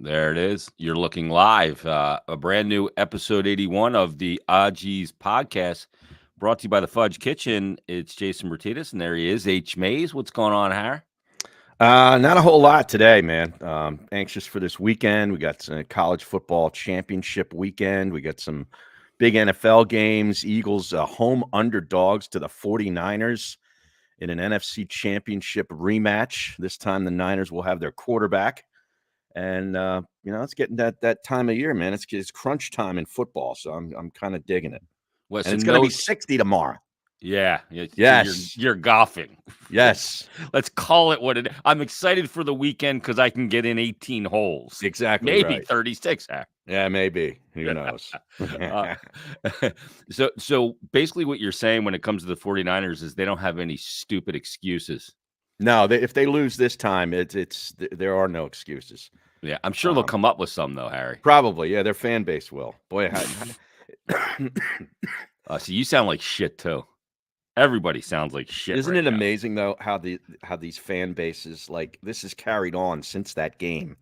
There it is. You're looking live. A brand new episode 81 of the Odgies podcast, brought to you by the Fudge Kitchen. It's Jason Martinez, and there he is, H. Mays. What's going on, Harry? Not a whole lot today, man. Anxious for this weekend. We got some college football championship weekend. We got some big NFL games. Eagles home underdogs to the 49ers in an NFC championship rematch. This time the Niners will have their quarterback. And it's getting that time of year, man. It's crunch time in football, so I'm kind of digging it. Well, And it's going to be 60 tomorrow. Yeah. Yes. You're golfing. Yes. Let's call it what it is. I'm excited for the weekend because I can get in 18 holes. Exactly. Maybe right. 36, Harry. Yeah, maybe. Who knows? So basically what you're saying when it comes to the 49ers is they don't have any stupid excuses. No, if they lose this time, there are no excuses. Yeah, I'm sure they'll come up with some, though, Harry. Probably, yeah, their fan base will. Boy, so you sound like shit, too. Everybody sounds like shit. Isn't right it now. amazing, though, how these fan bases, like, this is carried on since that game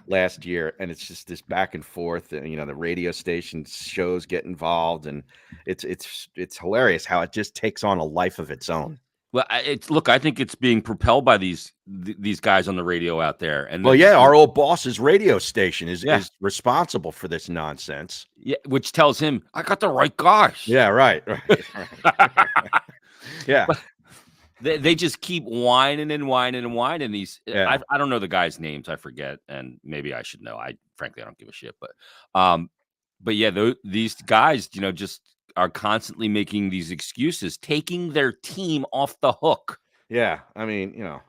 last year, and it's just this back and forth, and, the radio station shows get involved, and it's hilarious how it just takes on a life of its own. Well, I think it's being propelled by these guys on the radio out there. And our old boss's radio station is responsible for this nonsense. Yeah, which tells him I got the right guys. Yeah, right. Yeah. But they just keep whining and whining and whining. These I don't know the guys' names, I forget, and maybe I should know. Frankly I don't give a shit, but yeah, these guys, just are constantly making these excuses, taking their team off the hook. Yeah, I mean,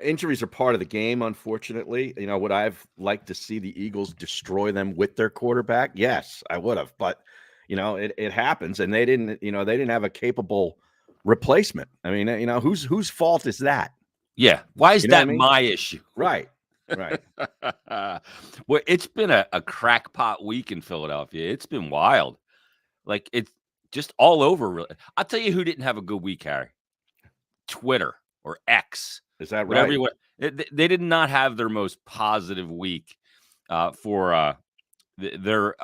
injuries are part of the game, unfortunately. Would I've liked to see the Eagles destroy them with their quarterback? Yes, I would have. But, it happens, and they didn't have a capable replacement. I mean, whose fault is that? Yeah. Why is that my issue? Right. Well, it's been a crackpot week in Philadelphia. It's been wild. Like, it's just all over. I'll tell you who didn't have a good week, Harry. Twitter or X. Is that right? They did not have their most positive week for their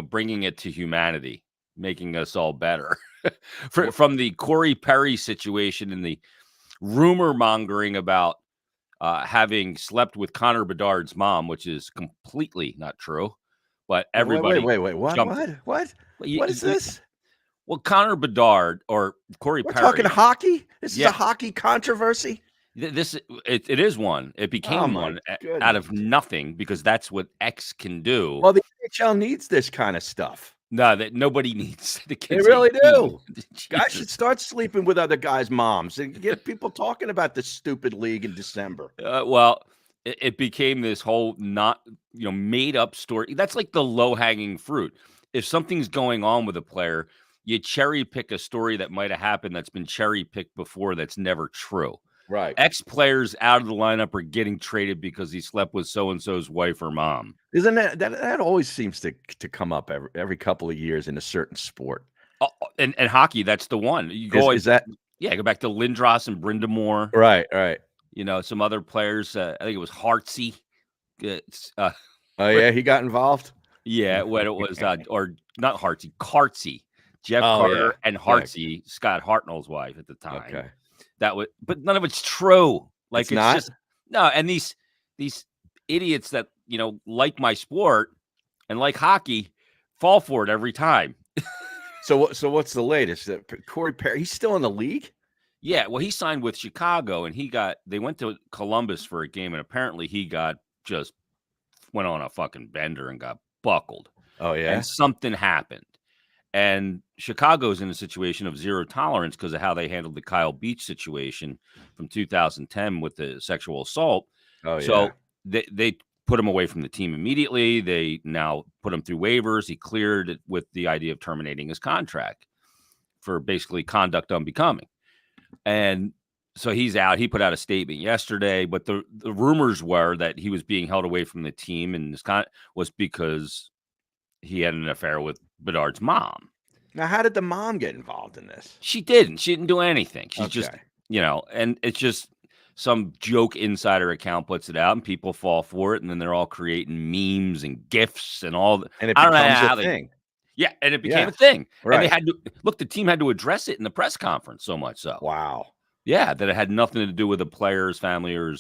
bringing it to humanity, making us all better. From the Corey Perry situation and the rumor mongering about having slept with Connor Bedard's mom, which is completely not true. But everybody, wait, what? What is this? Well, Connor Bedard or Corey Perry. We're talking hockey? This is a hockey controversy? It is one. It became one out of nothing because that's what X can do. Well, the NHL needs this kind of stuff. No, that nobody needs. The kids they really do. Guys should start sleeping with other guys' moms and get people talking about this stupid league in December. Well, it became this whole made up story. That's like the low hanging fruit. If something's going on with a player, you cherry pick a story that might have happened that's been cherry picked before that's never true. Right. X players out of the lineup are getting traded because he slept with so-and-so's wife or mom. Isn't that always seems to come up every couple of years in a certain sport? And hockey, that's the one. You go go back to Lindros and Brindamore. Right. Some other players. I think it was Hartsey. He got involved. Yeah, when it was or not Hartsey, Cartsey, Jeff Carter and Hartsey, Scott Hartnell's wife at the time. Okay. But none of it's true. Like it's not? just no. And these idiots that like my sport and like hockey fall for it every time. So what's the latest? Corey Perry, he's still in the league? Yeah, well, he signed with Chicago, and they went to Columbus for a game, and apparently he went on a fucking bender and got buckled. Oh yeah, and something happened. And Chicago's in a situation of zero tolerance because of how they handled the Kyle Beach situation from 2010 with the sexual assault. Oh yeah. So they put him away from the team immediately. They now put him through waivers. He cleared it with the idea of terminating his contract for basically conduct unbecoming. And so he's out. He put out a statement yesterday, but the rumors were that he was being held away from the team, and this was because he had an affair with Bedard's mom. Now, how did the mom get involved in this? She didn't. She didn't do anything. She's just, and it's just some joke insider account puts it out and people fall for it, and then they're all creating memes and gifs and all. And it I don't know becomes how a thing. Yeah, and it became Yeah, a thing. And they right. had to look. The team had to address it in the press conference so much so. Wow. Yeah, that it had nothing to do with the player's family or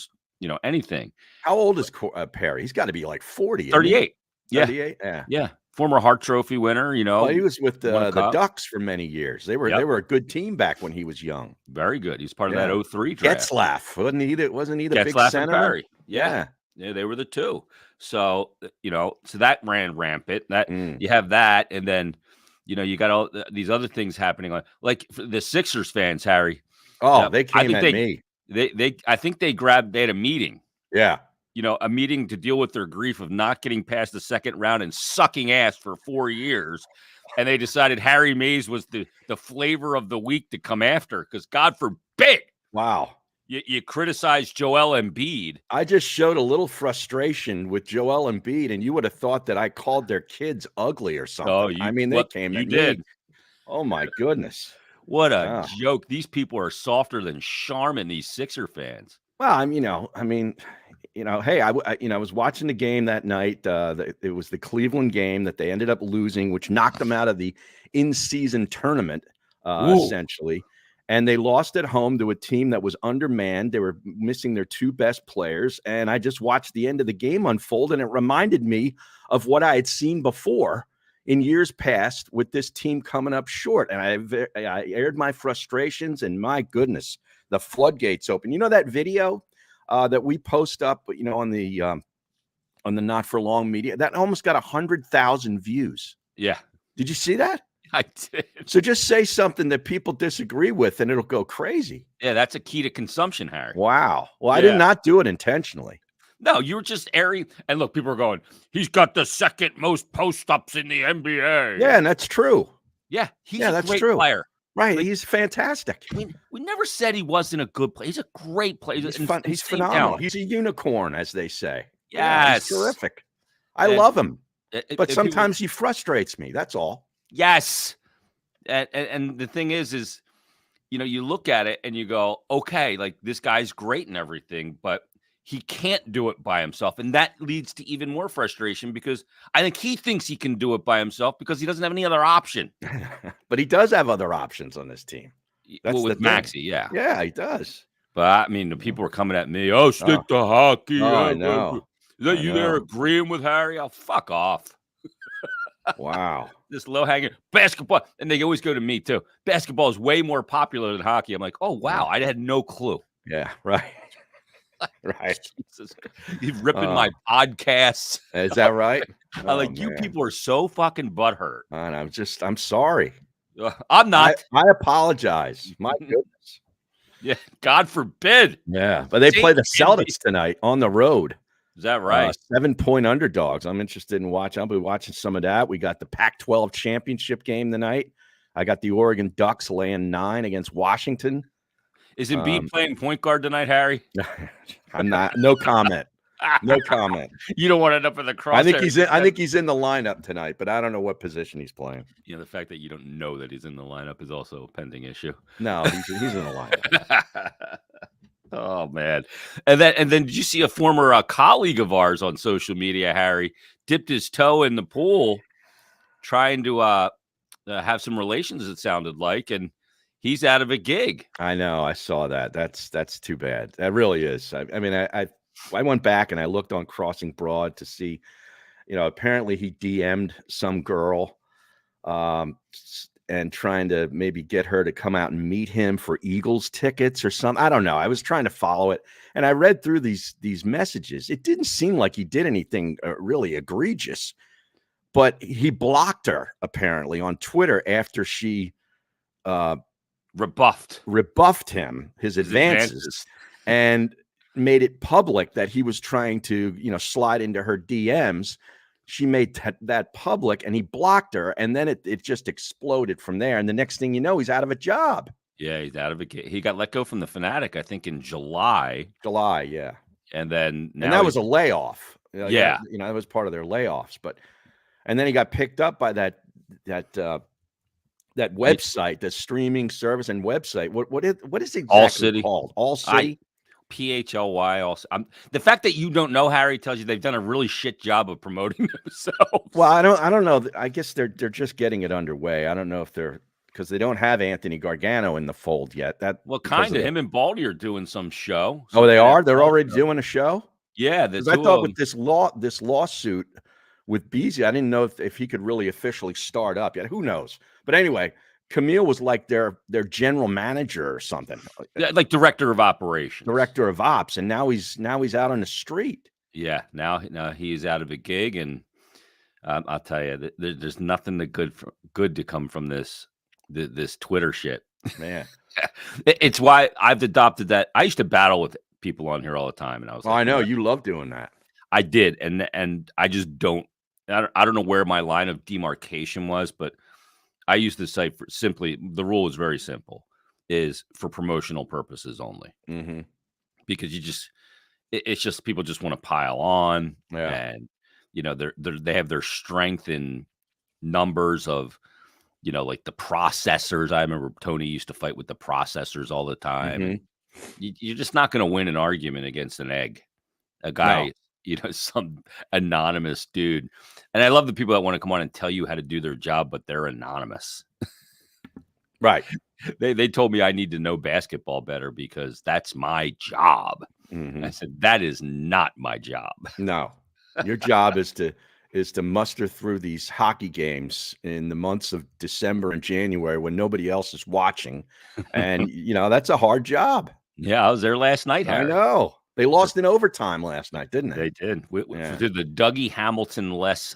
anything. How old is Perry? He's got to be like 40. 38. Yeah, 38. Yeah. yeah. Former Hart Trophy winner. Well, he was with won a the cup. Ducks for many years. They Yep. were a good team back when he was young. Very good. He's part of Yeah. that 03 draft. Getzlaff, wasn't he the big Getzlaff and center? Perry. Yeah, they were the two. So so that ran rampant. That you have that, and then you got all these other things happening on, like for the Sixers fans, Harry. Oh, they came at me. I think they had a meeting. Yeah. A meeting to deal with their grief of not getting past the second round and sucking ass for 4 years. And they decided Harry Mays was the flavor of the week to come after, because God forbid. Wow. You criticize Joel Embiid. I just showed a little frustration with Joel Embiid, and you would have thought that I called their kids ugly or something. Oh, they came at me. Oh, my goodness. What a joke. These people are softer than Charmin, these Sixer fans. Well, hey, I was watching the game that night. It was the Cleveland game that they ended up losing, which knocked them out of the in-season tournament, essentially. And they lost at home to a team that was undermanned. They were missing their two best players. And I just watched the end of the game unfold, and it reminded me of what I had seen before in years past with this team coming up short. And I aired my frustrations, and my goodness, the floodgates open. You know that video that we post up, on the Not for Long media, that almost got 100,000 views. Yeah. Did you see that? I did. So just say something that people disagree with, and it'll go crazy. Yeah, that's a key to consumption, Harry. Wow. Well, I did not do it intentionally. No, you were just airing. And look, people are going, he's got the second most post-ups in the NBA. Yeah, and that's true. Yeah, he's a great player. Right, he's fantastic. I mean, we never said he wasn't a good player. He's a great player. He's phenomenal. Talent. He's a unicorn, as they say. Yes. Yeah, he's terrific. I love him. But sometimes he frustrates me. That's all. Yes. And the thing is, you look at it and you go, okay, like this guy's great and everything, but he can't do it by himself. And that leads to even more frustration, because I think he thinks he can do it by himself because he doesn't have any other option. But he does have other options on this team. That's with Maxey, yeah. Yeah, he does. But I mean, the people were coming at me. Oh, stick to hockey. Oh, I know. Is that you there agreeing with Harry? Oh, fuck off. Wow. This low-hanging basketball. And they always go to me, too. Basketball is way more popular than hockey. I'm like, oh, wow. I had no clue. Yeah, right. Right. Jesus. He's ripping my podcasts. Is that right? I'm like, you people are so fucking butthurt. And I'm sorry. I'm not. I apologize. My goodness. Yeah, God forbid. Yeah, but they play the Celtics tonight on the road. Is that right? 7-point underdogs. I'm interested in watching. I'll be watching some of that. We got the Pac-12 championship game tonight. I got the Oregon Ducks laying 9 against Washington. Is Embiid playing point guard tonight, Harry? I'm not. No comment. No comment. You don't want to end up in the crosshair. I think he's in the lineup tonight, but I don't know what position he's playing. The fact that you don't know that he's in the lineup is also a pending issue. No, he's in the lineup. Oh man. And then did you see a former colleague of ours on social media, Harry, dipped his toe in the pool trying to have some relations, it sounded like, and he's out of a gig. I know. I saw that. That's too bad. That really is. I mean, I went back and I looked on Crossing Broad to see, apparently he DM'd some girl and trying to maybe get her to come out and meet him for Eagles tickets or something. I don't know. I was trying to follow it, and I read through these messages. It didn't seem like he did anything really egregious, but he blocked her apparently on Twitter after she rebuffed him, his advances, and made it public that he was trying to, slide into her DMs. She made that public, and he blocked her, and then it just exploded from there. And the next thing you know, he's out of a job. Yeah, he's out of a gig. He got let go from the Fanatic, I think, in July. Yeah. And then now that was a layoff. Yeah. That was part of their layoffs. And then he got picked up by that website, the streaming service and website. What is it exactly called? All City? PHLY. Also, the fact that you don't know, Harry, tells you they've done a really shit job of promoting themselves. Well, I don't know. I guess they're just getting it underway. I don't know if they're because they don't have Anthony Gargano in the fold yet. Well, kind of. Him and Baldy are doing some show. Oh, they are. NFL They're already show. doing a show. Yeah, because I thought with this lawsuit with Beasley, I didn't know if he could really officially start up yet. Who knows? But anyway, Camille was like their general manager or something, like director of operations, director of ops, and now he's out on the street. Yeah, now he's out of a gig, and I'll tell you, there's nothing good to come from this Twitter shit, man. It's why I've adopted that. I used to battle with people on here all the time, and I was I know you love doing that. I did, and I just don't. I don't know where my line of demarcation was, but I use the site for simply. The rule is very simple: is for promotional purposes only, because it's just people just want to pile on, and they have their strength in numbers of. Like the processors. I remember Tony used to fight with the processors all the time. And you're just not going to win an argument against an egg, a guy, some anonymous dude. And I love the people that want to come on and tell you how to do their job, but they're anonymous. Right. They told me I need to know basketball better because that's my job. I said, that is not my job. No, your job is to muster through these hockey games in the months of December and January when nobody else is watching. And, that's a hard job. Yeah, I was there last night, Harry. I know. They lost in overtime last night, didn't they? They did. We did the Dougie Hamilton-less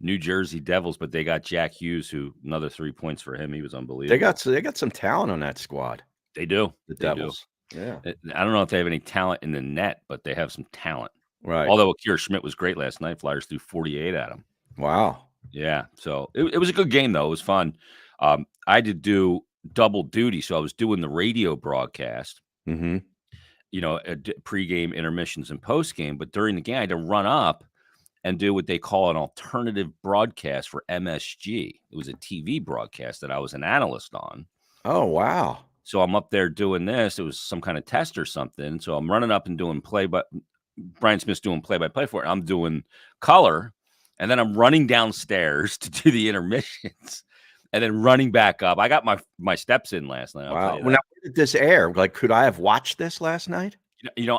New Jersey Devils, but they got Jack Hughes, who another 3 points for him. He was unbelievable. They got some talent on that squad. They do. The Devils. Yeah. I don't know if they have any talent in the net, but they have some talent. Right. Although Akira Schmidt was great last night. Flyers threw 48 at him. Wow. Yeah. So it was a good game, though. It was fun. I had to do double duty. So I was doing the radio broadcast, pregame, intermissions, and postgame. But during the game, I had to run up and do what they call an alternative broadcast for MSG. It was a TV broadcast that I was an analyst on. Oh, wow. So I'm up there doing this. It was some kind of test or something. So I'm running up and doing Brian Smith's doing play-by-play for it. I'm doing color, and then I'm running downstairs to do the intermissions, and then running back up. I got my steps in last night. Wow. Now, where did this air? Like, could I have watched this last night?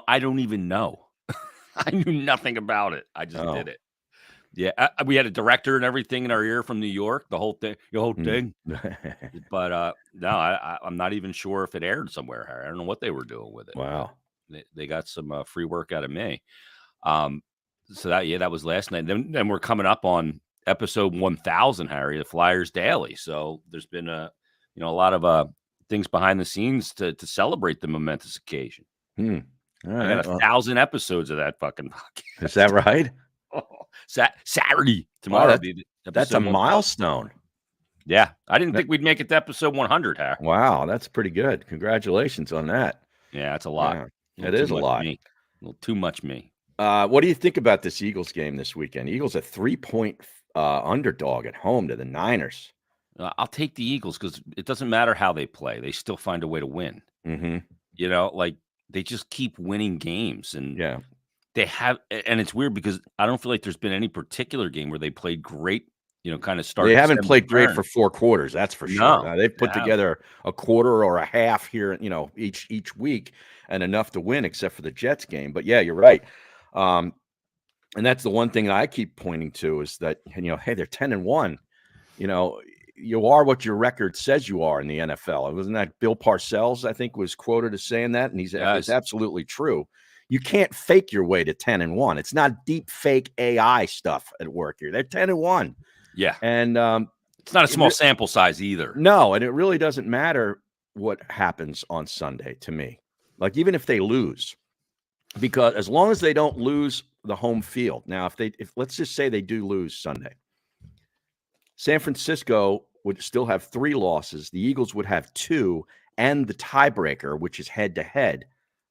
I don't even know. I knew nothing about it. I just did it. Yeah, we had a director and everything in our ear from New York. The whole thing. But no, I'm not even sure if it aired somewhere, Harry. I don't know what they were doing with it. Wow. They got some free work out of me. So that was last night. Then we're coming up on episode 1000, Harry, the Flyers Daily. So there's been a lot of things behind the scenes to celebrate the momentous occasion. All right. I got 1,000 episodes of that fucking podcast. Is that right? Saturday tomorrow. That's a milestone. Yeah, I didn't think we'd make it to episode 100, Harry. Wow, that's pretty good. Congratulations on that. Yeah, that's a lot. Yeah, it is a lot. A little too much me. What do you think about this Eagles game this weekend? Eagles a 3-point underdog at home to the Niners. I'll take the Eagles because it doesn't matter how they play; they still find a way to win. Like they just keep winning games, and they have. And it's weird because I don't feel like there's been any particular game where they played great. Kind of start. They haven't played great for 4 quarters. That's for sure. No, they've put together a quarter or a half here, each week, and enough to win, except for the Jets game. But yeah, you're right. And that's the one thing that I keep pointing to is that hey, they're 10-1. You are what your record says you are in the NFL. Wasn't that Bill Parcells? I think was quoted as saying that, and it's absolutely true. You can't fake your way to 10-1. It's not deep fake AI stuff at work here. They're 10-1. Yeah. And it's not a small sample size either. No, and it really doesn't matter what happens on Sunday to me. Like even if they lose, because as long as they don't lose the home field. Now, if let's just say they do lose Sunday, San Francisco would still have 3 losses. The Eagles would have 2, and the tiebreaker, which is head-to-head,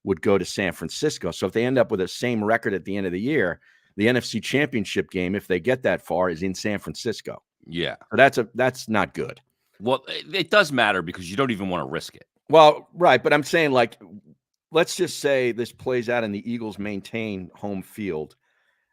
would go to San Francisco. So if they end up with the same record at the end of the year, the NFC Championship game, if they get that far, is in San Francisco. Yeah. So that's not good. Well, it does matter because you don't even want to risk it. Well, right. But I'm saying, like, let's just say this plays out and the Eagles maintain home field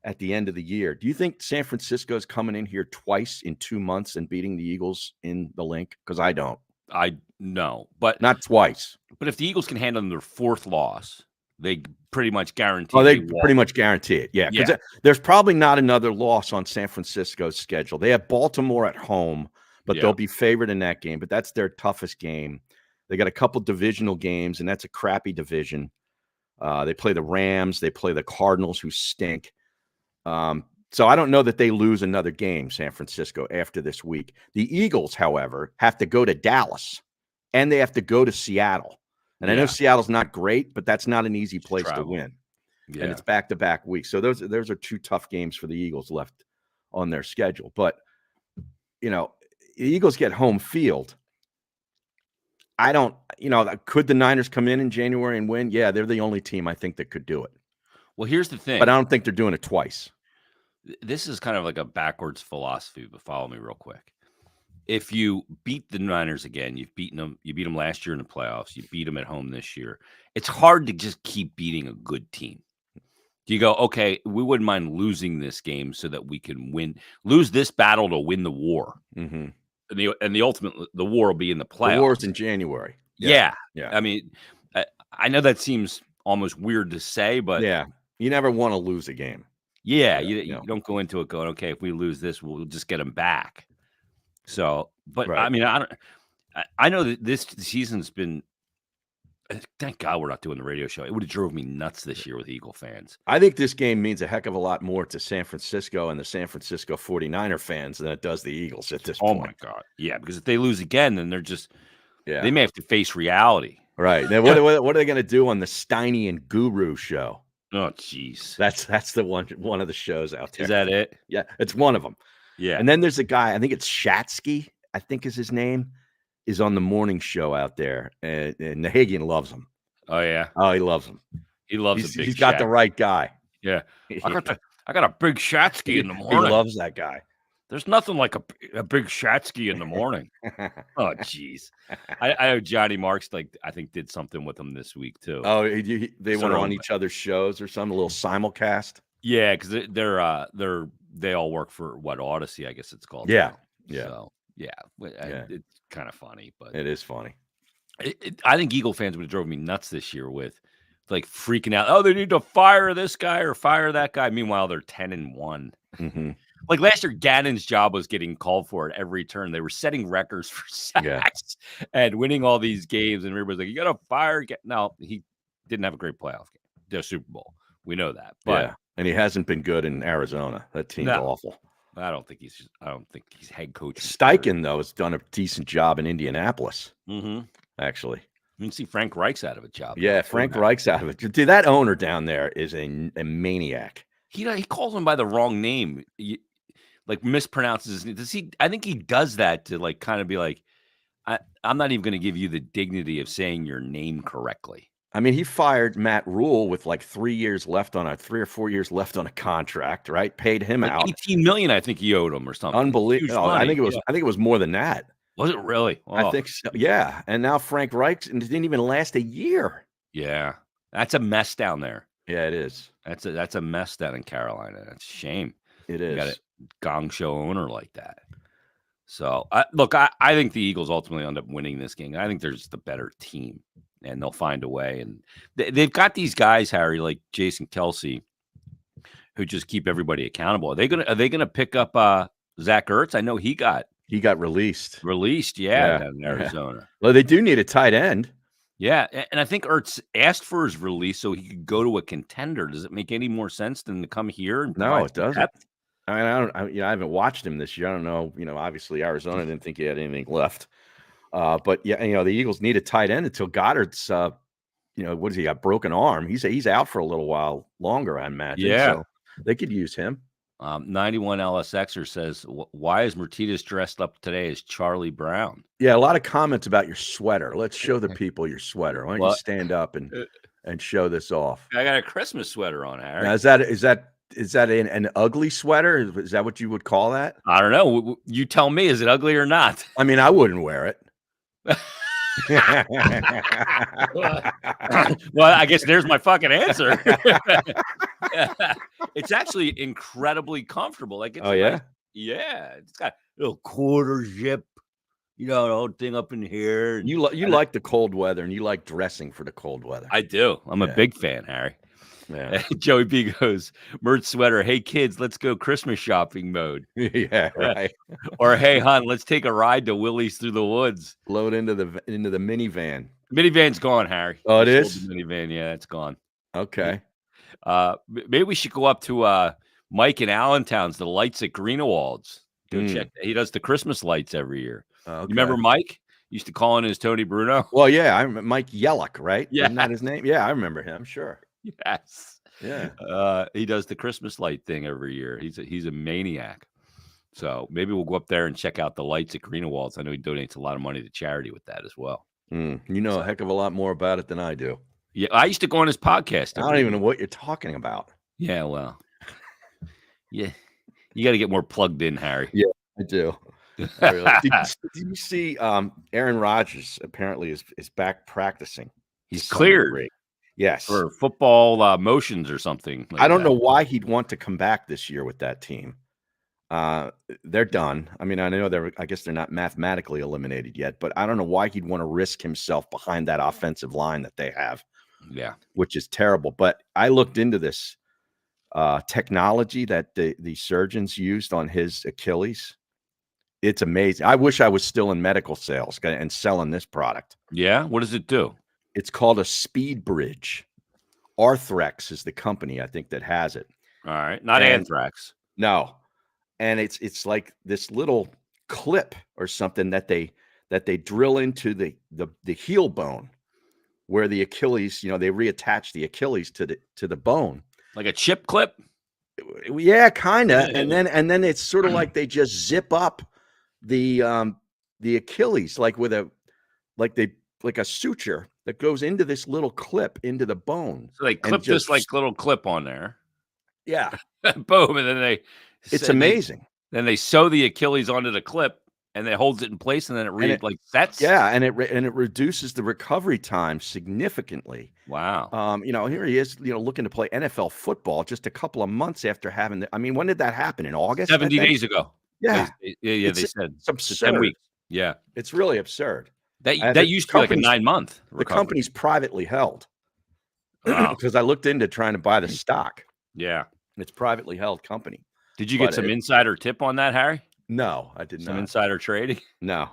at the end of the year. Do you think San Francisco is coming in here twice in 2 months and beating the Eagles in the Link? Because I don't. I know, but Not twice. But if the Eagles can handle their fourth loss, they pretty much guarantee. Oh, they pretty much guarantee it. Yeah, because there's probably not another loss on San Francisco's schedule. They have Baltimore at home, but they'll be favored in that game. But that's their toughest game. They got a couple divisional games, and that's a crappy division. They play the Rams. They play the Cardinals, who stink. So I don't know that they lose another game, San Francisco, after this week. The Eagles, however, have to go to Dallas, and they have to go to Seattle. And I know Seattle's not great, but that's not an easy place to win. Yeah. And it's back-to-back weeks. So those are two tough games for the Eagles left on their schedule. But, the Eagles get home field. I don't, could the Niners come in January and win? Yeah, they're the only team I think that could do it. Well, here's the thing. But I don't think they're doing it twice. This is kind of like a backwards philosophy, but follow me real quick. If you beat the Niners again, you've beaten them. You beat them last year in the playoffs. You beat them at home this year. It's hard to just keep beating a good team. You go, okay, we wouldn't mind losing this game so that we can lose this battle to win the war. Mm-hmm. And the ultimate, the war will be in the playoffs. The war's in January. Yeah. I mean, I know that seems almost weird to say, but you never want to lose a game. Yeah, you don't go into it going, okay, if we lose this, we'll just get them back. So, but I mean, I know that this season's been. Thank God we're not doing the radio show. It would have drove me nuts this year with Eagle fans. I think this game means a heck of a lot more to San Francisco and the San Francisco 49er fans than it does the Eagles at this point. Oh, my God. Yeah, because if they lose again, then they're just they may have to face reality. Right. Now, what are they going to do on the Steiny and Guru show? Oh, jeez. That's the one of the shows out there. Is that it? Yeah, it's one of them. Yeah. And then there's a guy, I think it's Shatsky, I think is his name, is on the morning show out there. And Nahagian loves him. Oh, yeah. Oh, he loves him. He loves He's got the right guy. Yeah. I got a big Shatsky in the morning. He loves that guy. There's nothing like a big Shatsky in the morning. Oh, jeez. I know Johnny Marks, I think, did something with him this week, too. Oh, they went on each other's shows or something, a little simulcast? Yeah, because they all work for Odyssey, I guess it's called. Yeah. Yeah. So, it's kind of funny. But it is funny. I think Eagle fans would have drove me nuts this year with freaking out. Oh, they need to fire this guy or fire that guy. Meanwhile, they're 10-1. Mm-hmm. Like last year, Gannon's job was getting called for at every turn. They were setting records for sacks and winning all these games. And everybody's like, you got to fire. No, he didn't have a great playoff game. The Super Bowl. We know that. But and he hasn't been good in Arizona. That team's awful. I don't think he's head coach. Steichen, though, has done a decent job in Indianapolis. Mm-hmm. Actually. You can see Frank Reich's out of a job. Yeah, Frank Reich's out of it. Dude, that owner down there is a maniac. He calls him by the wrong name. Mispronounces his name. I think he does that to kind of be like, I'm not even going to give you the dignity of saying your name correctly. I mean, he fired Matt Rule with 3 years left on 3 or 4 years left on a contract, right? Paid him out $18 million. I think he owed him or something. Unbelievable. I think it was more than that. Was it really? Oh. I think so. Yeah. And now Frank Reich, and it didn't even last a year. Yeah, that's a mess down there. Yeah, it is. That's a mess down in Carolina. That's a shame. It is. You got a gong show owner like that. So I think the Eagles ultimately end up winning this game. I think they're just the better team, and they'll find a way. And they've got these guys, Harry, like Jason Kelce, who just keep everybody accountable. Are they gonna pick up Zach Ertz? I know he got released. Down in Arizona. Yeah. Well, they do need a tight end. Yeah, and I think Ertz asked for his release so he could go to a contender. Does it make any more sense than to come here? And no, it doesn't. Depth? I mean, I haven't watched him this year. I don't know. Obviously Arizona didn't think he had anything left. But yeah, the Eagles need a tight end until Goddard's. What does he got? Broken arm. He's out for a little while longer, I imagine. Yeah, so they could use him. 91 LSXer says, why is Martinez dressed up today as Charlie Brown? Yeah, a lot of comments about your sweater. Let's show the people your sweater. Why don't you stand up and show this off? I got a Christmas sweater on, Harry. Now, is that an ugly sweater? Is that what you would call that? I don't know. You tell me. Is it ugly or not? I mean, I wouldn't wear it. Well, I guess there's my fucking answer. It's actually incredibly comfortable. Like it's Oh, a yeah? nice, yeah. It's got a little quarter zip, the whole thing up in here. You And like the cold weather, and you like dressing for the cold weather. I do. I'm a Yeah. big fan, Harry. Yeah. Joey B goes, merch sweater. Hey kids, let's go Christmas shopping mode. Yeah, right. Or hey hon, let's take a ride to Willie's through the woods. Load into the minivan. Minivan's gone, Harry. Oh, it They sold is? the minivan. Yeah, it's gone. Okay. Maybe we should go up to Mike in Allentown's, the lights at Greenewalds. Go check. He does the Christmas lights every year. Okay. You remember Mike? Used to call in as Tony Bruno. Well, yeah, I remember Mike Yellock, right? Yeah. Isn't that his name? Yeah, I remember him. Sure. Yes. Yeah. He does the Christmas light thing every year. He's a maniac. So maybe we'll go up there and check out the lights at Greenewalds. I know he donates a lot of money to charity with that as well. You know a heck of a lot more about it than I do. Yeah, I used to go on his podcast. I don't even know what you're talking about. Yeah, well, yeah, you got to get more plugged in, Harry. Yeah, I do. I really, did you see Aaron Rodgers apparently is back practicing? He's cleared. Yes. For football motions or something. Like I don't know why he'd want to come back this year with that team. They're done. I mean, I know I guess they're not mathematically eliminated yet, but I don't know why he'd want to risk himself behind that offensive line that they have. Yeah. Which is terrible. But I looked into this technology that the surgeons used on his Achilles. It's amazing. I wish I was still in medical sales and selling this product. Yeah. What does it do? It's called a Speed Bridge. Arthrex is the company, I think, that has it. All right. Not Anthrax. No. And it's like this little clip or something that they drill into the heel bone where the Achilles, they reattach the Achilles to the bone. Like a chip clip? Yeah, kind of. And then it's sort of like they just zip up the Achilles like like a suture that goes into this little clip into the bone. So they clip this like little clip on there. Yeah. Boom. And then it's amazing. Then they sew the Achilles onto the clip and it holds it in place and then it sets. Yeah. And it reduces the recovery time significantly. Wow. Here he is, looking to play NFL football just a couple of months after having when did that happen? In August? 70 days ago. Yeah. They said it's absurd. 10 weeks. Yeah. It's really absurd. That used to be like a 9-month recovery. The company's privately held. Because I looked into trying to buy the stock. Yeah. It's privately held company. Did you get some insider tip on that, Harry? No, I did not. Some insider trading? No,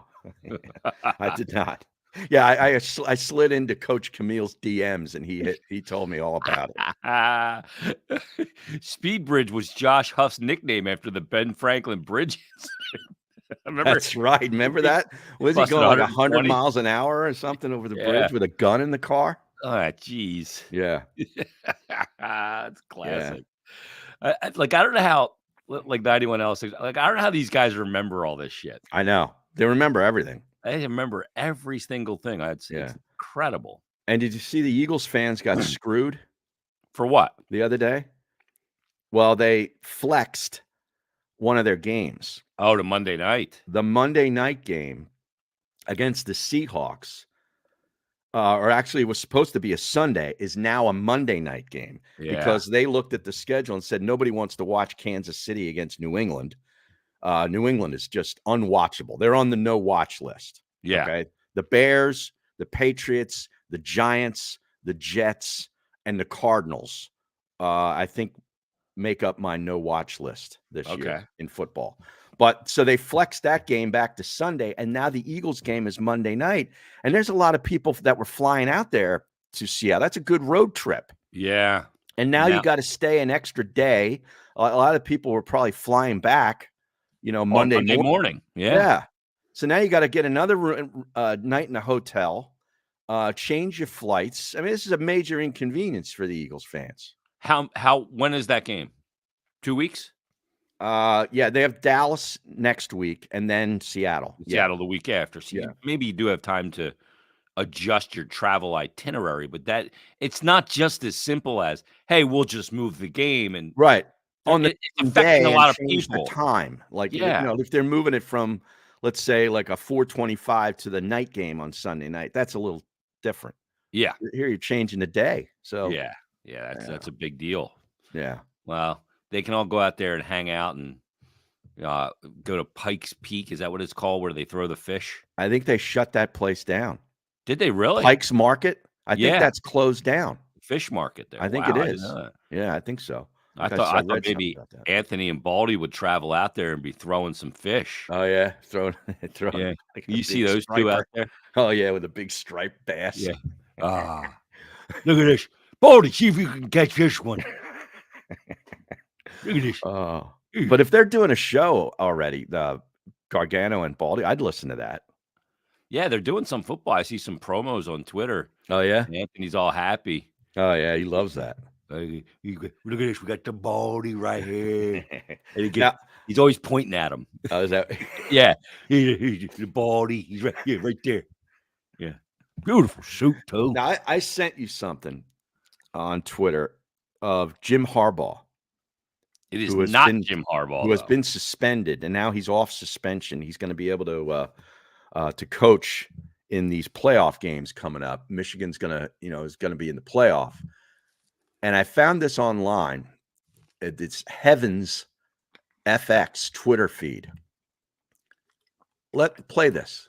I did not. Yeah, I slid into Coach Camille's DMs and he told me all about it. Speed Bridge was Josh Huff's nickname after the Ben Franklin Bridge incident. That's right. Remember that? Was he going like 100 miles an hour or something over the bridge with a gun in the car? Oh, jeez. Yeah. That's classic. Yeah. I don't know how, like anyone else, I don't know how these guys remember all this shit. I know. They remember everything. They remember every single thing. It's incredible. And did you see the Eagles fans got screwed? For what? The other day? Well, they flexed one of their games. Oh, the Monday night. The Monday night game against the Seahawks, or actually it was supposed to be a Sunday, is now a Monday night game because they looked at the schedule and said nobody wants to watch Kansas City against New England. New England is just unwatchable. They're on the no-watch list. Yeah. Okay. The Bears, the Patriots, the Giants, the Jets, and the Cardinals, I think, make up my no-watch list this year in football. But so they flexed that game back to Sunday, and now the Eagles game is Monday night. And there's a lot of people that were flying out there to Seattle. That's a good road trip. Yeah. And now you got to stay an extra day. A lot of people were probably flying back, Monday morning. Yeah. So now you got to get another night in a hotel, change your flights. I mean, this is a major inconvenience for the Eagles fans. When is that game? 2 weeks? Yeah, they have Dallas next week and then Seattle. Seattle the week after. So maybe you do have time to adjust your travel itinerary, but it's not just as simple as, hey, we'll just move the game and right on the it's affecting a lot of people. The time, if they're moving it from let's say like a 4:25 to the night game on Sunday night. That's a little different. Yeah. Here you're changing the day. So Yeah. That's a big deal. yeah. Well, they can all go out there and hang out and go to Pikes Peak. Is that what it's called, where they throw the fish? I think they shut that place down. Did they really? Pike's Market? I think Yeah. that's closed down. Fish market there. I think Wow, it I didn't is. know that. Yeah, I think so. I think thought read maybe something about that. Anthony and Baldy would travel out there and be throwing some fish. Oh yeah, throwing Yeah. like a You see big those two striper. out there? Oh yeah, with a big striped bass. Yeah. Ah, look at this. Baldy, see if you can catch this one. Look at this. Oh, but if they're doing a show already, the Gargano and Baldy, I'd listen to that. Yeah, they're doing some football. I see some promos on Twitter. Oh yeah. Anthony's all happy. Oh yeah, he loves that. Look at this. We got the Baldy right here. And Now- he's always pointing at him. Oh, is that? Yeah. He's the Baldy. He's right here, right there. Yeah. Beautiful suit, too. Now I sent you something on Twitter of Jim Harbaugh, It is who has not been- Jim Harbaugh. who has though. been suspended, and now he's off suspension. He's going to be able to coach in these playoff games coming up. Michigan's is going to be in the playoff. And I found this online. It's Heavens FX Twitter feed. Play this.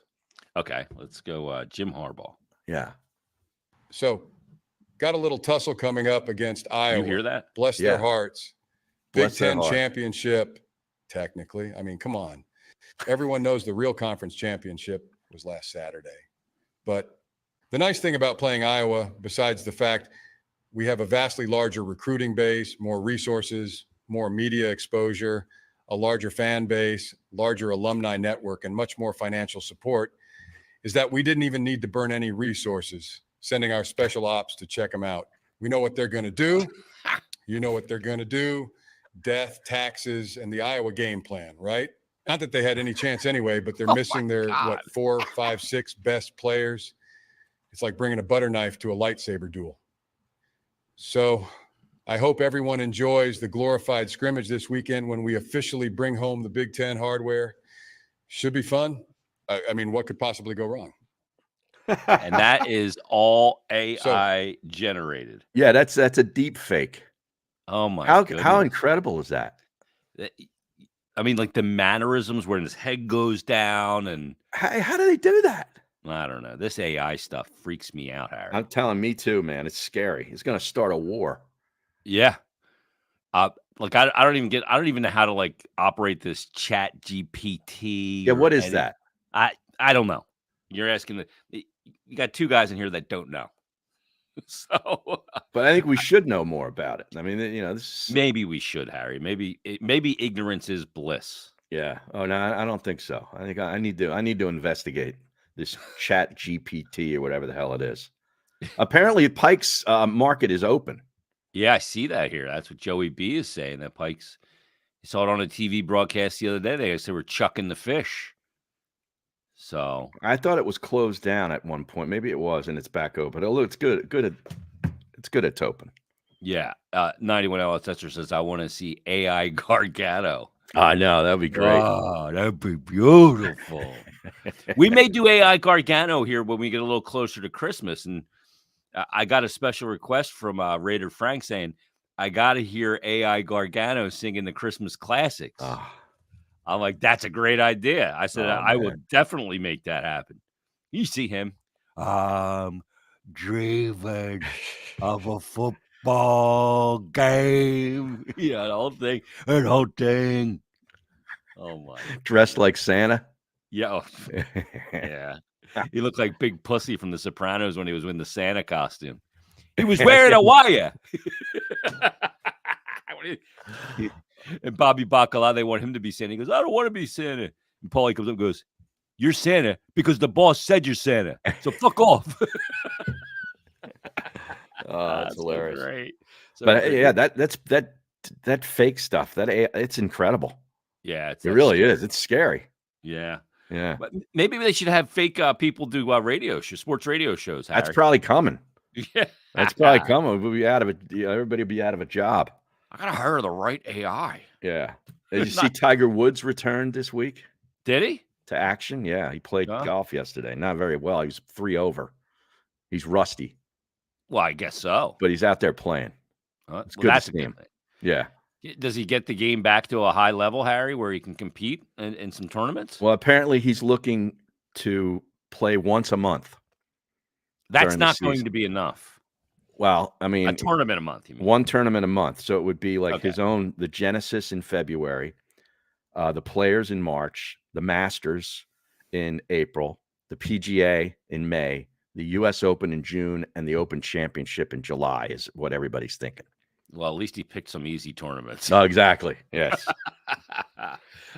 Okay, let's go. Jim Harbaugh. Yeah. So, got a little tussle coming up against Iowa. You hear that? Bless Yeah. their hearts. Big Bless their Ten heart. championship, technically. I mean, come on. Everyone knows the real conference championship was last Saturday. But the nice thing about playing Iowa, besides the fact we have a vastly larger recruiting base, more resources, more media exposure, a larger fan base, larger alumni network, and much more financial support, is that we didn't even need to burn any resources sending our special ops to check them out. We know what they're going to do. You know what they're going to do. Death, taxes, and the Iowa game plan, right? Not that they had any chance anyway, but they're missing their, God. 4, 5, 6 best players. It's like bringing a butter knife to a lightsaber duel. So I hope everyone enjoys the glorified scrimmage this weekend when we officially bring home the Big Ten hardware. Should be fun. I mean, what could possibly go wrong? And that is all AI generated. Yeah, that's a deep fake. Oh my! How goodness. incredible is that? I mean, like the mannerisms where his head goes down, and How do they do that? I don't know. This AI stuff freaks me out, Harry. I'm telling me too, man. It's scary. It's going to start a war. Yeah. Like I don't even know how to like operate this Chat GPT. Yeah, or what is any- that? I don't know. You're asking you got two guys in here that don't know. So But I think we should know more about it. I mean, this is, maybe we should, Harry. Maybe ignorance is bliss. yeah. Oh no, I don't think so. I think I need to investigate this Chat GPT or whatever the hell it is. Apparently, Pike's Market is open. Yeah, I see that here. That's what Joey B is saying. That Pikes, he saw it on a TV broadcast the other day. They said we're chucking the fish. So I thought it was closed down at one point. Maybe it was, and it's back open. Oh, look, it's good. It's good at open. yeah, 91 LSSer says I want to see AI Gargano. I know that'd be great. Oh, that'd be beautiful. We may do AI Gargano here when we get a little closer to Christmas. And I got a special request from Raider Frank saying, I got to hear AI Gargano singing the Christmas classics. Ah, I'm like, that's a great idea. I said, Oh, I will man. definitely make that happen. You see him. Dreaming of a football game. Yeah, the whole thing. The whole thing. Oh, my. dressed like Santa. Yeah. Oh, yeah. He looked like Big Pussy from The Sopranos when he was in the Santa costume. He was wearing a wire. And Bobby Bacala, they want him to be Santa. He goes, I don't want to be Santa. And Paulie comes up and goes, you're Santa because the boss said you're Santa. So fuck off. Oh, that's So hilarious. great. So But great. yeah, that fake stuff. It's incredible. Yeah, It really is. It's scary. Yeah. Yeah, But maybe they should have fake people do radio shows, sports radio shows. that's Harry. probably coming. Yeah. That's probably coming. We'll be out of it. Everybody will be out of a job. I got to hire the right AI. Yeah. Did you see Tiger Woods returned this week? Did he? to action. Yeah, he played Huh? golf yesterday. Not very well. He was 3 over. He's rusty, Well, I guess so. but he's out there playing. It's Well, good to that's a see good him. thing. Yeah. Does he get the game back to a high level, Harry, where he can compete in some tournaments? Well, apparently he's looking to play once a month. That's during the not going season. to be enough. Well, I A mean, tournament a month, you mean? one tournament a month. So it would be like Okay. his own, the Genesis in February, the Players in March, the Masters in April, the PGA in May, the U.S. Open in June, and the Open Championship in July is what everybody's thinking. Well, at least he picked some easy tournaments. Oh, exactly. Yes.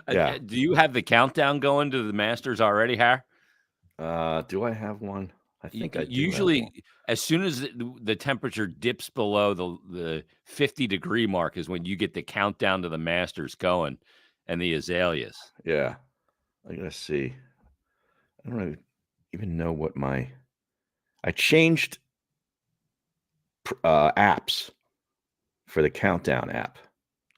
Yeah. Do you have the countdown going to the Masters already, Har? Do I have one? I think I do. have Usually, one. as soon as the temperature dips below the 50-degree mark is when you get the countdown to the Masters going and the azaleas. Yeah. I gotta see. I don't even know what I changed apps for the countdown app.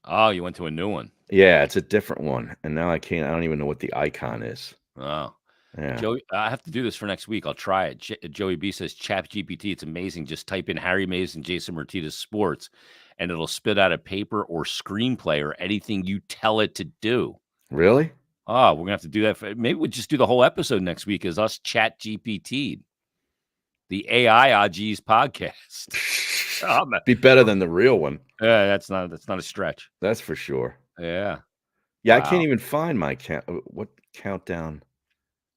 Oh, you went to a new one. Yeah, it's a different one, and now I don't even know what the icon is. Oh, Yeah. Joey, I have to do this for next week. I'll try it. Joey B says, Chat GPT, it's amazing. Just type in Harry Mays and Jason Martinez sports, and it'll spit out a paper or screenplay or anything you tell it to do. Really? Oh, we're going to have to do that. Maybe we'll just do the whole episode next week as us Chat GPT, the AI OGs podcast. Oh, man. Be better than the real one. Yeah, that's not a stretch. That's for sure. Yeah. Yeah, I Wow. can't even find my what countdown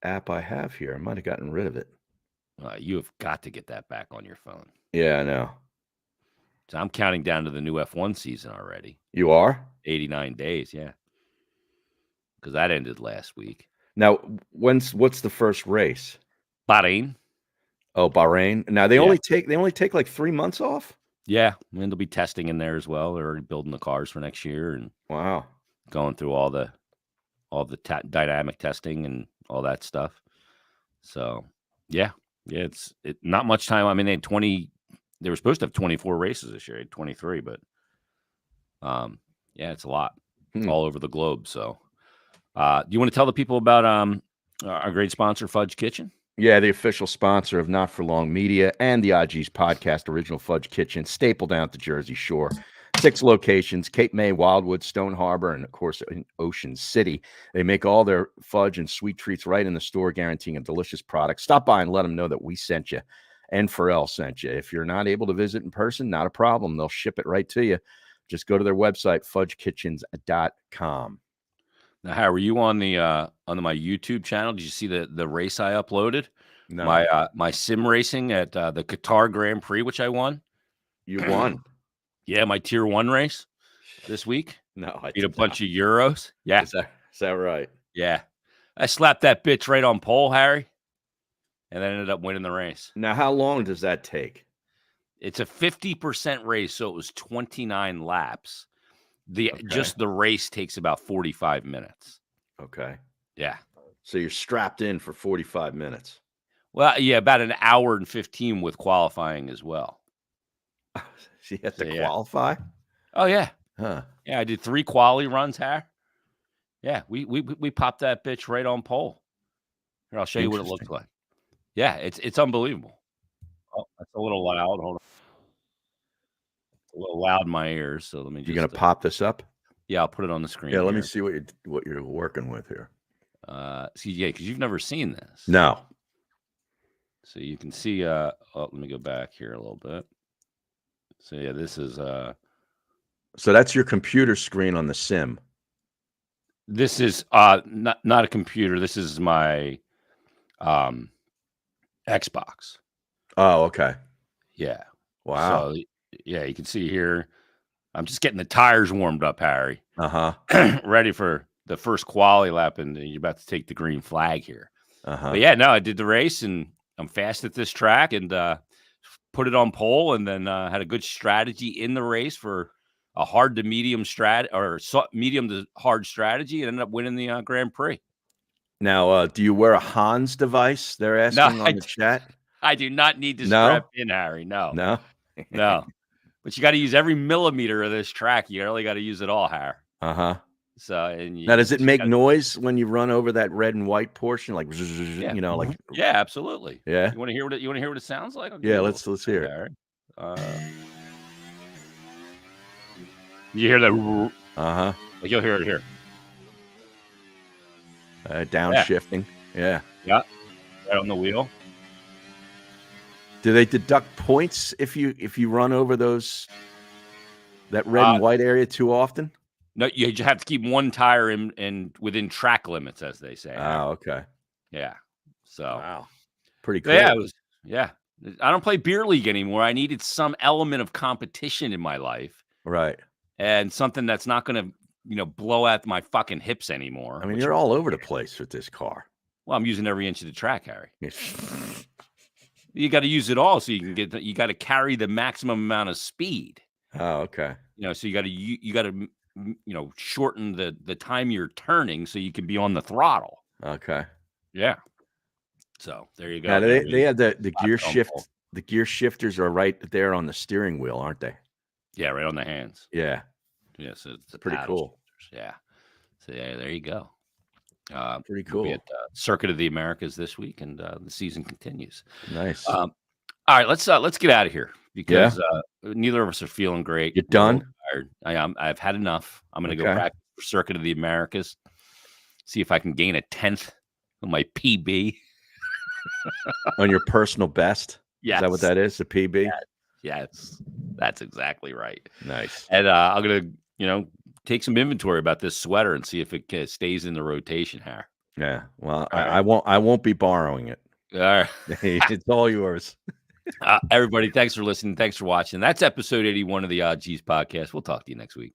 app I have here. I might have gotten rid of it. You have got to get that back on your phone. Yeah, I know. So I'm counting down to the new F1 season already. You are? 89 days, yeah. Because that ended last week. Now, what's the first race? Bahrain. Oh, Bahrain. Now they Yeah. only take like 3 months off? Yeah, and there'll be testing in there as well. They're already building the cars for next year and Wow. going through all the dynamic testing and all that stuff. So, yeah, it's not much time. I mean, they were supposed to have 24 races this year. They had 23, but yeah, it's a lot all over the globe. So, do you want to tell the people about our great sponsor, Fudge Kitchen? Yeah, the official sponsor of Not For Long Media and the IG's podcast, Original Fudge Kitchen, staple down at the Jersey Shore. 6 locations, Cape May, Wildwood, Stone Harbor, and of course in Ocean City. They make all their fudge and sweet treats right in the store, guaranteeing a delicious product. Stop by and let them know that we sent you and Pharrell sent you. If you're not able to visit in person, not a problem. They'll ship it right to you. Just go to their website, fudgekitchens.com. Now, how were you on my YouTube channel? Did you see the race I uploaded? No, My sim racing at the Qatar Grand Prix, which I won. you won. Yeah, my tier 1 race this week. No, I Beat a did bunch not. of Euros. Yeah, Is that right? yeah. I slapped that bitch right on pole, Harry, and then ended up winning the race. Now, how long does that take? It's a 50% race, so it was 29 laps. Okay. Just the race takes about 45 minutes. Okay. Yeah. So you're strapped in for 45 minutes. Well, yeah, about an hour and 15 with qualifying as well. So you have to So, yeah. qualify? Oh, yeah. Huh. Yeah, I did 3 quali runs, Harry. Yeah, we popped that bitch right on pole. Here, I'll show you what it looks like. Yeah, it's unbelievable. Oh, that's a little loud. Hold on. It's a little loud in my ears, so let me just... You're going to pop this up? Yeah, I'll put it on the screen. Yeah, let me here. see what you're working with here. See, yeah, because you've never seen this. No. So you can see, let me go back here a little bit. So yeah, this is So that's your computer screen on the sim. this is not a computer. This is my Xbox. Oh, okay. Yeah. Wow. So yeah, you can see here. I'm just getting the tires warmed up, Harry. Uh-huh. Ready for the first quali lap, and you're about to take the green flag here. Uh-huh. But yeah, no, I did the race, and I'm fast at this track, and put it on pole, and then had a good strategy in the race for a hard to medium medium to hard strategy, and ended up winning the Grand Prix. Now, do you wear a Hans device? They're asking I on the chat. I do not need to No? strap in, Harry. No, No. no. But you got to use every millimeter of this track. You really got to use it all, Harry. Uh-huh. So, and Now, does it you make gotta- noise when you run over that red and white portion? Like, Yeah. you know, like, Yeah, absolutely. yeah, You want to hear what it sounds like? I'll give yeah. you a Let's little hear it. Harry. You hear that? Uh Like you'll hear it here. huh. Downshifting. Yeah. Yeah, right on the wheel. Do they deduct points if you run over that red and white area too often? No, you just have to keep one tire in within track limits, as they say. Oh, okay. Yeah. So Wow. Pretty cool. yeah, yeah. I don't play beer league anymore. I needed some element of competition in my life Right. and something that's not going to, blow out my fucking hips anymore. I mean, which- you're all over the place with this car. well, I'm using every inch of the track, Harry. You got to use it all so you got to carry the maximum amount of speed. Oh, okay. So you got to shorten the time you're turning so you can be on the throttle. Okay. Yeah. So there you go. Now, There they you- have the gear Stop shift. control. The gear shifters are right there on the steering wheel, aren't they? Yeah, right on the hands. Yeah. Yeah, so it's the Pretty paddle cool. shifters. Yeah. So yeah, there you go. Pretty We'll be cool. at Circuit of the Americas this week, and the season continues. Nice. All right, let's get out of here because neither of us are feeling great. You're We're a little done? tired. I've had enough. I'm going to go Okay. practice for Circuit of the Americas. See if I can gain a 10th on my PB. On your personal best? Yes. Is that what that is? The PB? Yes, that's exactly right. Nice. And I'm gonna, take some inventory about this sweater and see if it stays in the rotation here. Yeah. Well, All right. I won't be borrowing it. All right, It's all yours. everybody. Thanks for listening. Thanks for watching. That's episode 81 of the Odd Cheese Podcast. We'll talk to you next week.